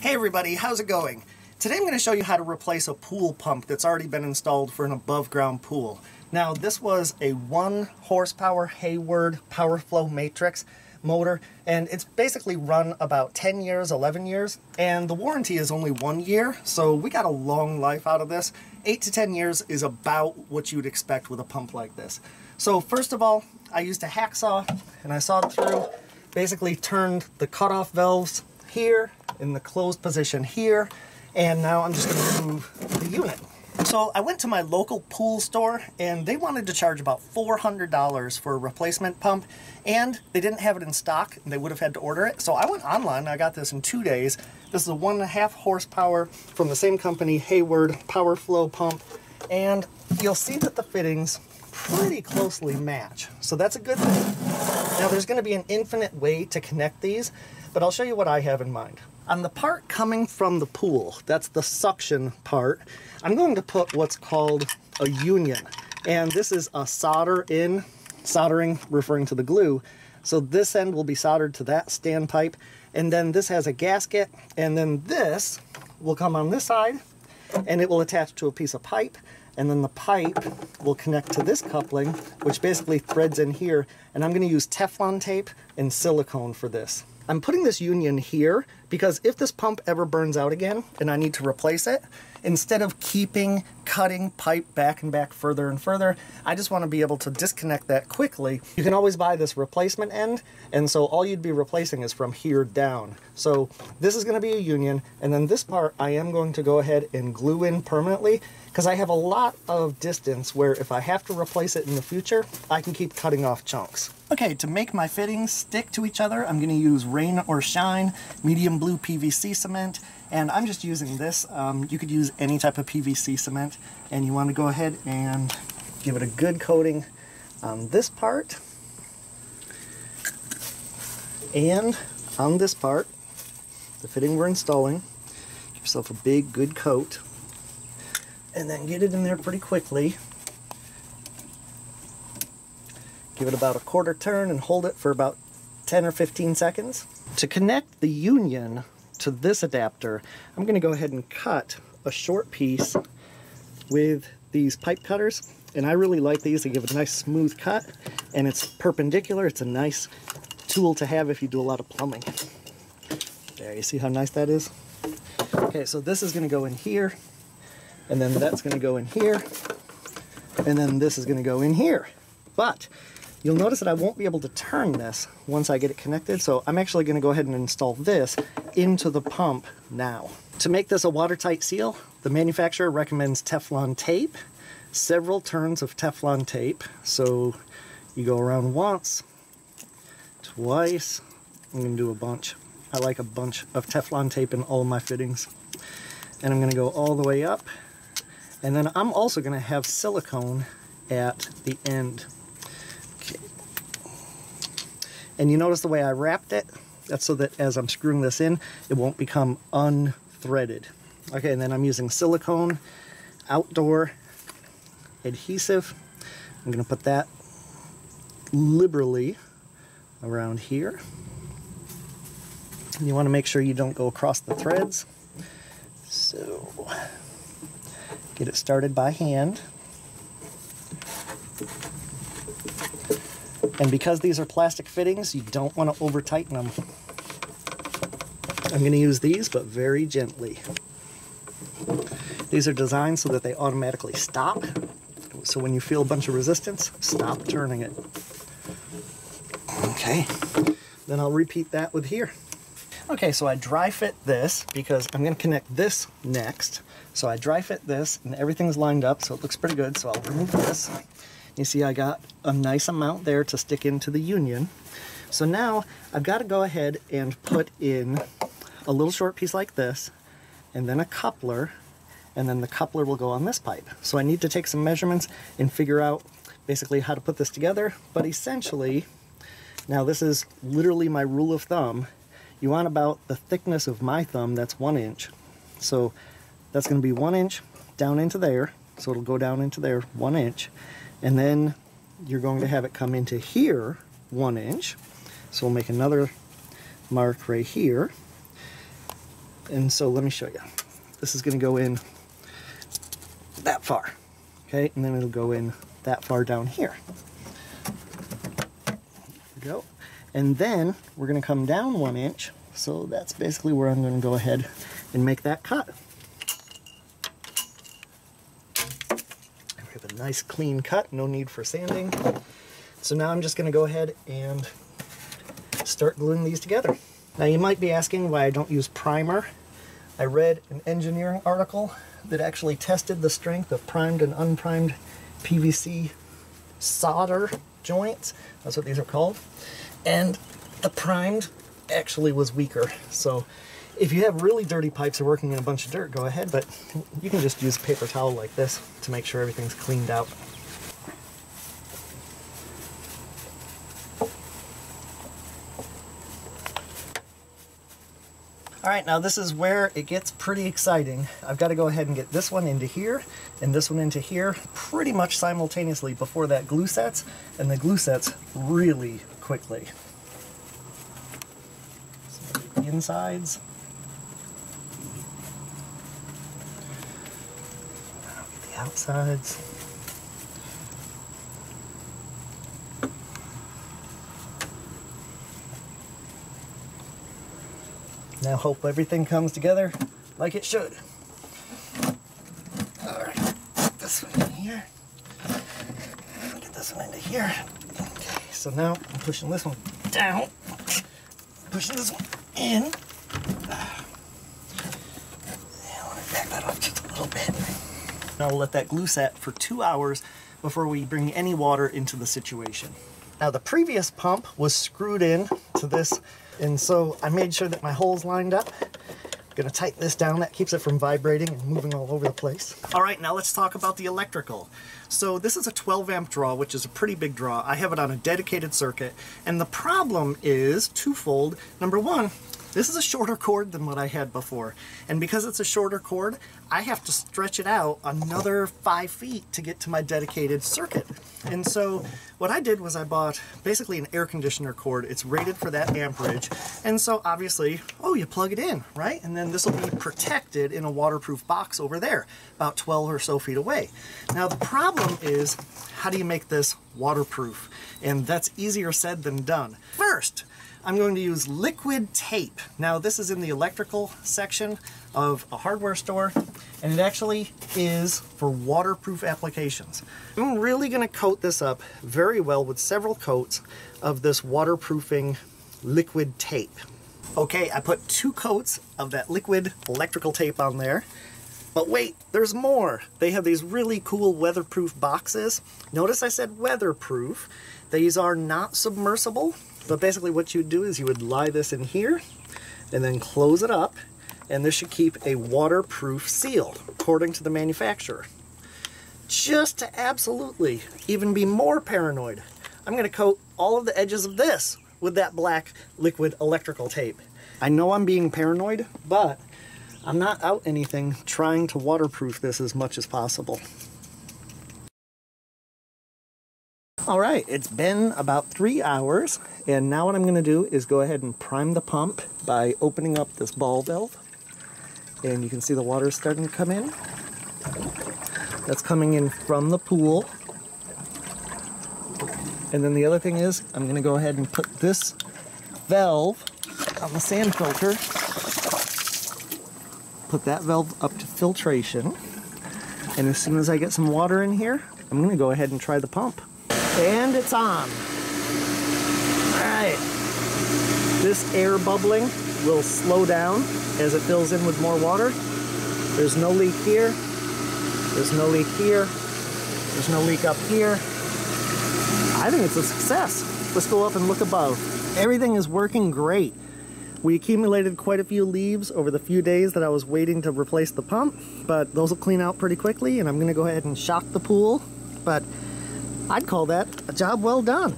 Hey everybody, how's it going? Today I'm going to show you how to replace a pool pump that's already been installed for an above ground pool. Now this was a 1 horsepower Hayward power flow matrix motor, and it's basically run about 10 years, 11 years, and the warranty is only 1 year, so we got a long life out of this. 8 to 10 years is about what you would expect with a pump like this. So first of all, I used a hacksaw and I sawed through, basically turned the cutoff valves here in the closed position here, and now I'm just going to remove the unit. So I went to my local pool store and they wanted to charge about $400 for a replacement pump, and they didn't have it in stock and they would have had to order it. So I went online and I got this in 2 days. This is a 1.5 horsepower from the same company, Hayward power flow pump, and you'll see that the fittings pretty closely match. So that's a good thing. Now there's going to be an infinite way to connect these, but I'll show you what I have in mind. On the part coming from the pool, that's the suction part, I'm going to put what's called a union. And this is a solder-in, soldering referring to the glue. So this end will be soldered to that standpipe, and then this has a gasket, and then this will come on this side, and it will attach to a piece of pipe, and then the pipe will connect to this coupling, which basically threads in here, and I'm going to use Teflon tape and silicone for this. I'm putting this union here because if this pump ever burns out again and I need to replace it, instead of cutting pipe back and back further and further, I just want to be able to disconnect that quickly. You can always buy this replacement end, and so all you'd be replacing is from here down. So this is going to be a union, and then this part I am going to go ahead and glue in permanently because I have a lot of distance where if I have to replace it in the future, I can keep cutting off chunks. Okay, to make my fittings stick to each other, I'm going to use Rain or Shine medium blue PVC cement, and I'm just using this. You could use any type of PVC cement, and you want to go ahead and give it a good coating on this part and on this part, the fitting we're installing. Give yourself a big, good coat, and then get it in there pretty quickly. Give it about a quarter turn and hold it for about 10 or 15 seconds. To connect the union to this adapter, I'm going to go ahead and cut a short piece with these pipe cutters, and I really like these. They give a nice smooth cut, and it's perpendicular. It's a nice tool to have if you do a lot of plumbing. There, you see how nice that is? Okay, so this is going to go in here, and then that's going to go in here, and then this is going to go in here. But you'll notice that I won't be able to turn this once I get it connected, so I'm actually going to go ahead and install this into the pump now. To make this a watertight seal, the manufacturer recommends Teflon tape, several turns of Teflon tape. So you go around once, twice, I'm going to do a bunch. I like a bunch of Teflon tape in all of my fittings. And I'm going to go all the way up, and then I'm also going to have silicone at the end. And you notice the way I wrapped it? That's so that as I'm screwing this in, it won't become unthreaded. Okay, and then I'm using silicone outdoor adhesive. I'm going to put that liberally around here. And you want to make sure you don't go across the threads. So, get it started by hand. And because these are plastic fittings, you don't want to over tighten them. I'm going to use these, but very gently. These are designed so that they automatically stop. So when you feel a bunch of resistance, stop turning it. Okay, then I'll repeat that with here. Okay, so I dry fit this because I'm going to connect this next. So I dry fit this and everything's lined up, so it looks pretty good. So I'll remove this. You see I got a nice amount there to stick into the union. So now I've got to go ahead and put in a little short piece like this, and then a coupler, and then the coupler will go on this pipe. So I need to take some measurements and figure out basically how to put this together, but essentially, now this is literally my rule of thumb, you want about the thickness of my thumb, that's 1 inch. So that's going to be 1 inch down into there, so it'll go down into there 1 inch. And then you're going to have it come into here 1 inch. So we'll make another mark right here. And so let me show you. This is going to go in that far, okay? And then it'll go in that far down here. There we go. And then we're going to come down 1 inch. So that's basically where I'm going to go ahead and make that cut. We have a nice clean cut, no need for sanding. So now I'm just going to go ahead and start gluing these together. Now you might be asking why I don't use primer. I read an engineering article that actually tested the strength of primed and unprimed PVC solder joints. That's what these are called. And the primed actually was weaker. So if you have really dirty pipes or working in a bunch of dirt, go ahead, but you can just use a paper towel like this to make sure everything's cleaned out. Alright, now this is where it gets pretty exciting. I've got to go ahead and get this one into here and this one into here pretty much simultaneously before that glue sets, and the glue sets really quickly. So the insides. I'll get the outsides. Now hope everything comes together like it should. Alright, get this one in here. Get this one into here. Okay, so now I'm pushing this one down. Pushing this one in. I want to back that off just a little bit. Now we'll let that glue set for 2 hours before we bring any water into the situation. Now the previous pump was screwed in to this, and so I made sure that my holes lined up. I'm gonna tighten this down. That keeps it from vibrating and moving all over the place. All right, now let's talk about the electrical. So this is a 12 amp draw, which is a pretty big draw. I have it on a dedicated circuit, and the problem is twofold. Number one, this is a shorter cord than what I had before. And because it's a shorter cord, I have to stretch it out another 5 feet to get to my dedicated circuit. And so what I did was I bought basically an air conditioner cord. It's rated for that amperage. And so obviously, oh, you plug it in, right? And then this will be protected in a waterproof box over there, about 12 or so feet away. Now the problem is, how do you make this waterproof? And that's easier said than done. First, I'm going to use liquid tape. Now this is in the electrical section of a hardware store, and it actually is for waterproof applications. I'm really going to coat this up very well with several coats of this waterproofing liquid tape. Okay, I put 2 coats of that liquid electrical tape on there. But wait, there's more. They have these really cool weatherproof boxes. Notice I said weatherproof. These are not submersible. But basically what you would do is you would lie this in here and then close it up, and this should keep a waterproof seal according to the manufacturer. Just to absolutely even be more paranoid, I'm going to coat all of the edges of this with that black liquid electrical tape. I know I'm being paranoid, but I'm not out anything trying to waterproof this as much as possible. Alright, it's been about 3 hours, and now what I'm going to do is go ahead and prime the pump by opening up this ball valve. And you can see the water starting to come in. That's coming in from the pool. And then the other thing is, I'm going to go ahead and put this valve on the sand filter. Put that valve up to filtration. And as soon as I get some water in here, I'm going to go ahead and try the pump. And it's on. Alright. This air bubbling will slow down as it fills in with more water. There's no leak here. There's no leak here. There's no leak up here. I think it's a success. Let's go up and look above. Everything is working great. We accumulated quite a few leaves over the few days that I was waiting to replace the pump, but those will clean out pretty quickly, and I'm going to go ahead and shock the pool. But I'd call that a job well done.